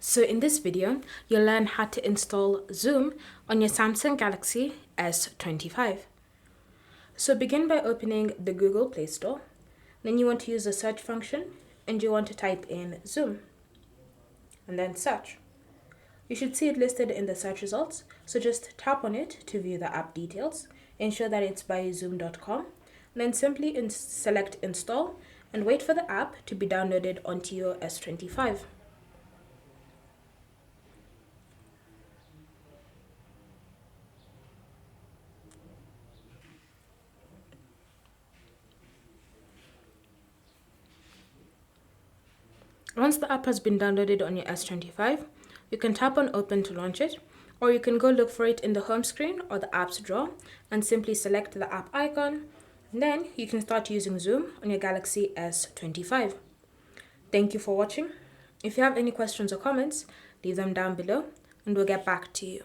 So in this video, you'll learn how to install Zoom on your Samsung Galaxy S25. So begin by opening the Google Play Store. Then you want to use the search function and you want to type in Zoom and then search. You should see it listed in the search results, so just tap on it to view the app details. Ensure that it's by zoom.com. Then simply select install and wait for the app to be downloaded onto your S25. Once the app has been downloaded on your S25, you can tap on open to launch it, or you can go look for it in the home screen or the apps drawer and simply select the app icon. And then you can start using Zoom on your Galaxy S25. Thank you for watching. If you have any questions or comments, leave them down below and we'll get back to you.